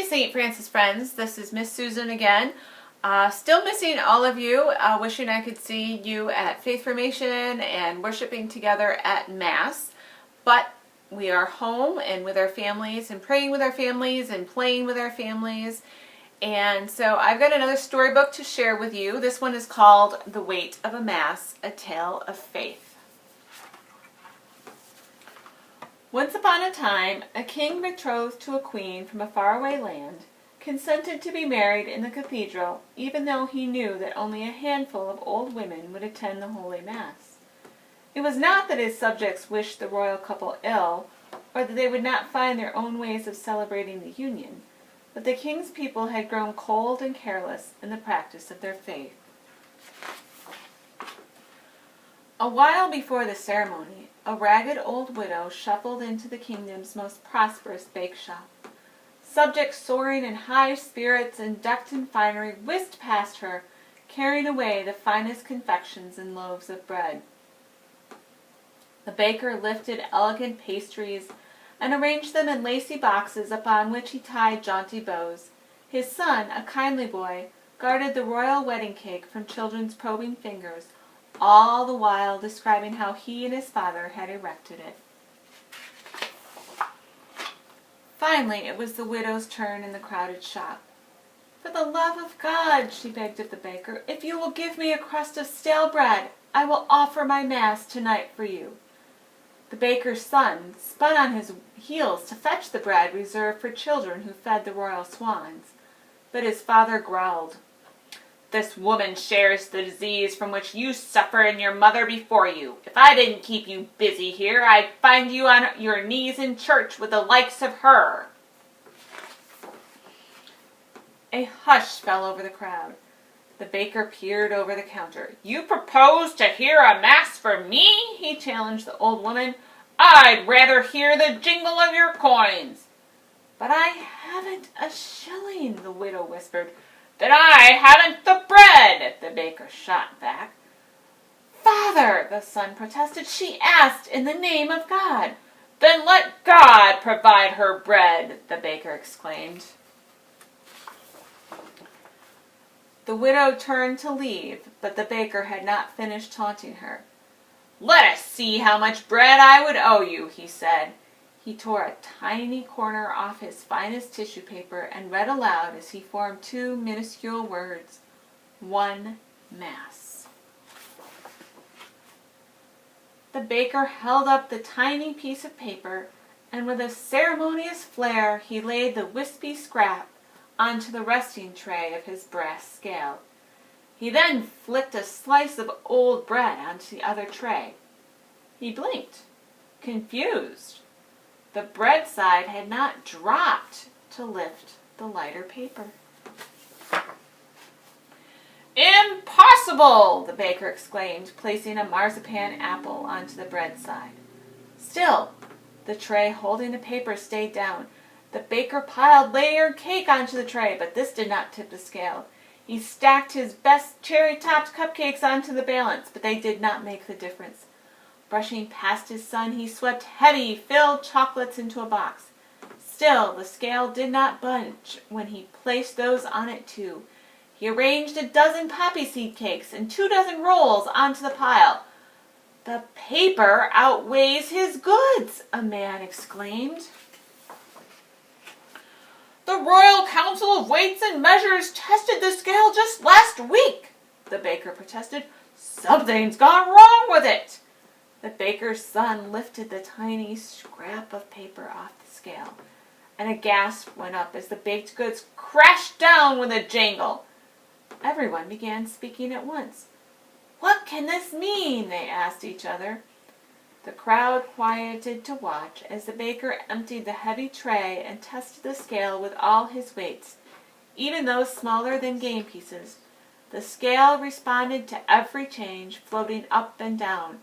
St. Francis friends, this is Miss Susan again. Still missing all of you, wishing I could see you at Faith Formation and worshiping together at Mass. But we are home and with our families and praying with our families and playing with our families. And so I've got another storybook to share with you. This one is called The Weight of a Mass, A Tale of Faith. Once upon a time, a king betrothed to a queen from a faraway land consented to be married in the cathedral, even though he knew that only a handful of old women would attend the Holy Mass. It was not that his subjects wished the royal couple ill, or that they would not find their own ways of celebrating the union, but the king's people had grown cold and careless in the practice of their faith. A while before the ceremony, a ragged old widow shuffled into the kingdom's most prosperous bake shop. Subjects soaring in high spirits and decked in finery whisked past her, carrying away the finest confections and loaves of bread. The baker lifted elegant pastries and arranged them in lacy boxes upon which he tied jaunty bows. His son, a kindly boy, guarded the royal wedding cake from children's probing fingers, all the while describing how he and his father had erected it. Finally, it was the widow's turn in the crowded shop. "For the love of God," she begged of the baker, "if you will give me a crust of stale bread, I will offer my Mass tonight for you." The baker's son spun on his heels to fetch the bread reserved for children who fed the royal swans. But his father growled, "This woman shares the disease from which you suffer and your mother before you. If I didn't keep you busy here, I'd find you on your knees in church with the likes of her." A hush fell over the crowd. The baker peered over the counter. "You propose to hear a Mass for me?" he challenged the old woman. "I'd rather hear the jingle of your coins." "But I haven't a shilling," the widow whispered. "Then I haven't the bread," the baker shot back. "Father," the son protested, "she asked in the name of God." "Then let God provide her bread," the baker exclaimed. The widow turned to leave, but the baker had not finished taunting her. "Let us see how much bread I would owe you," he said. He tore a tiny corner off his finest tissue paper and read aloud as he formed two minuscule words, "One Mass." The baker held up the tiny piece of paper, and with a ceremonious flair he laid the wispy scrap onto the resting tray of his brass scale. He then flicked a slice of old bread onto the other tray. He blinked, confused. The bread side had not dropped to lift the lighter paper. "Impossible!" the baker exclaimed, placing a marzipan apple onto the bread side. Still, the tray holding the paper stayed down. The baker piled layered cake onto the tray, but this did not tip the scale. He stacked his best cherry-topped cupcakes onto the balance, but they did not make the difference. Brushing past his son, he swept heavy, filled chocolates into a box. Still, the scale did not budge when he placed those on it too. He arranged a dozen poppy seed cakes and 24 rolls onto the pile. "The paper outweighs his goods," a man exclaimed. "The Royal Council of Weights and Measures tested the scale just last week," the baker protested. "Something's gone wrong with it." The baker's son lifted the tiny scrap of paper off the scale, and a gasp went up as the baked goods crashed down with a jangle. Everyone began speaking at once. "What can this mean?" they asked each other. The crowd quieted to watch as the baker emptied the heavy tray and tested the scale with all his weights, even those smaller than game pieces. The scale responded to every change, floating up and down.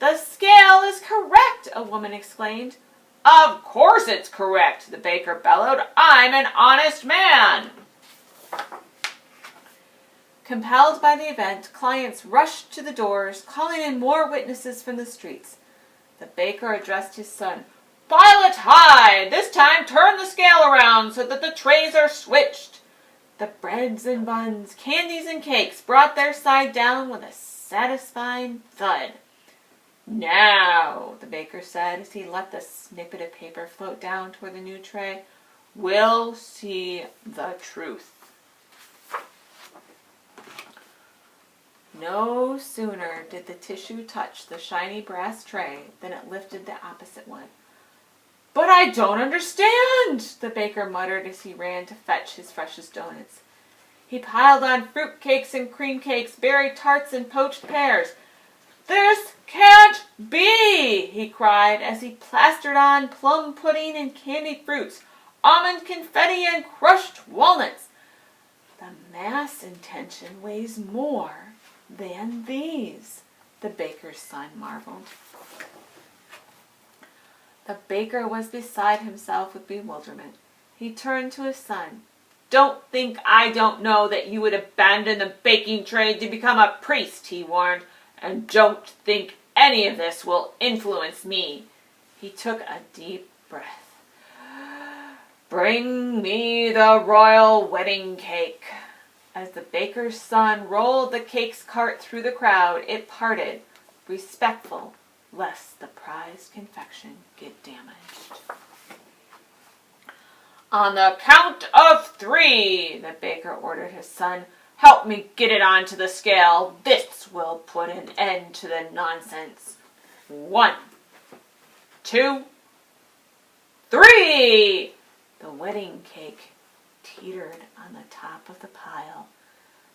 "The scale is correct!" a woman exclaimed. "Of course it's correct!" the baker bellowed. "I'm an honest man!" Compelled by the event, clients rushed to the doors, calling in more witnesses from the streets. The baker addressed his son. Pile it high. This time turn the scale around so that the trays are switched. The breads and buns, candies and cakes brought their side down with a satisfying thud. Now, the baker said as he let the snippet of paper float down toward the new tray, we'll see the truth. No sooner did the tissue touch the shiny brass tray than it lifted the opposite one. But I don't understand, the baker muttered as he ran to fetch his freshest donuts. He piled on fruit cakes and cream cakes, berry tarts and poached pears. This can't be, he cried as he plastered on plum pudding and candied fruits, almond confetti and crushed walnuts. The mass intention weighs more than these, the baker's son marveled. The baker was beside himself with bewilderment. He turned to his son. Don't think I don't know that you would abandon the baking trade to become a priest, he warned, and don't think any of this will influence me. He took a deep breath. Bring me the royal wedding cake. As the baker's son rolled the cakes cart through the crowd, it parted, respectful, lest the prized confection get damaged. On the count of 3, the baker ordered his son, help me get it onto the scale. This will put an end to the nonsense. 1, 2, 3. The wedding cake teetered on the top of the pile.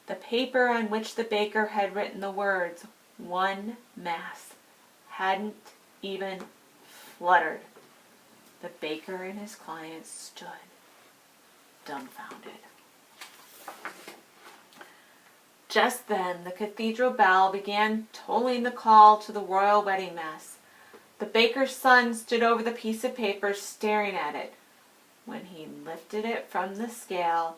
The paper on which the baker had written the words, one mass, hadn't even fluttered. The baker and his client stood dumbfounded. Just then, the cathedral bell began tolling the call to the royal wedding mass. The baker's son stood over the piece of paper, staring at it. When he lifted it from the scale,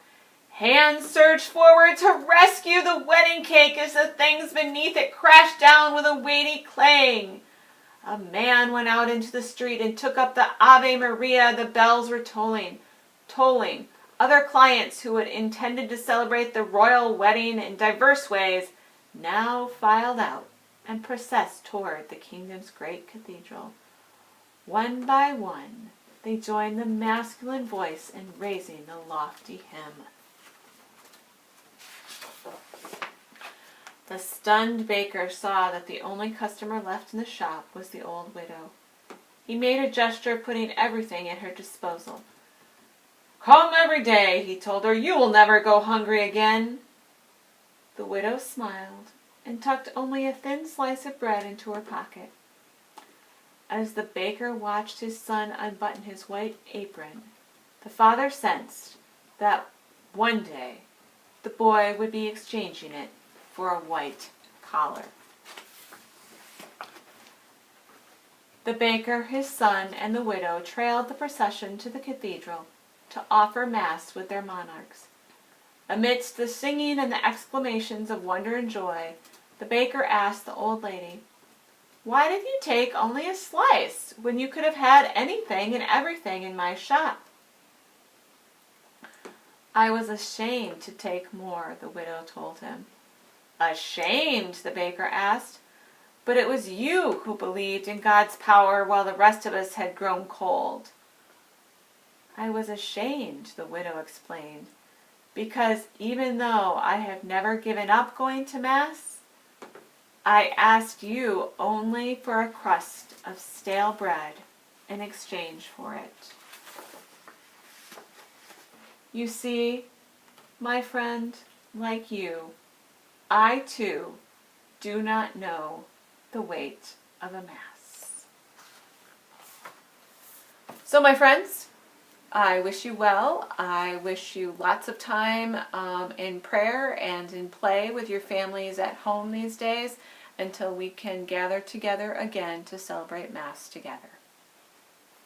hands surged forward to rescue the wedding cake as the things beneath it crashed down with a weighty clang. A man went out into the street and took up the Ave Maria the bells were tolling. Other clients who had intended to celebrate the royal wedding in diverse ways now filed out and processed toward the kingdom's great cathedral. One by one, they joined the masculine voice in raising the lofty hymn. The stunned baker saw that the only customer left in the shop was the old widow. He made a gesture, putting everything at her disposal. Come every day, he told her. You will never go hungry again. The widow smiled and tucked only a thin slice of bread into her pocket. As the baker watched his son unbutton his white apron, the father sensed that one day the boy would be exchanging it for a white collar. The baker, his son, and the widow trailed the procession to the cathedral to offer mass with their monarchs. Amidst the singing and the exclamations of wonder and joy, the baker asked the old lady, Why did you take only a slice when you could have had anything and everything in my shop? I was ashamed to take more, the widow told him. Ashamed, the baker asked, but it was you who believed in God's power while the rest of us had grown cold. I was ashamed, the widow explained, because even though I have never given up going to Mass, I asked you only for a crust of stale bread in exchange for it. You see, my friend, like you, I too do not know the weight of a Mass. So my friends, I wish you well. I wish you lots of time in prayer and in play with your families at home these days until we can gather together again to celebrate Mass together.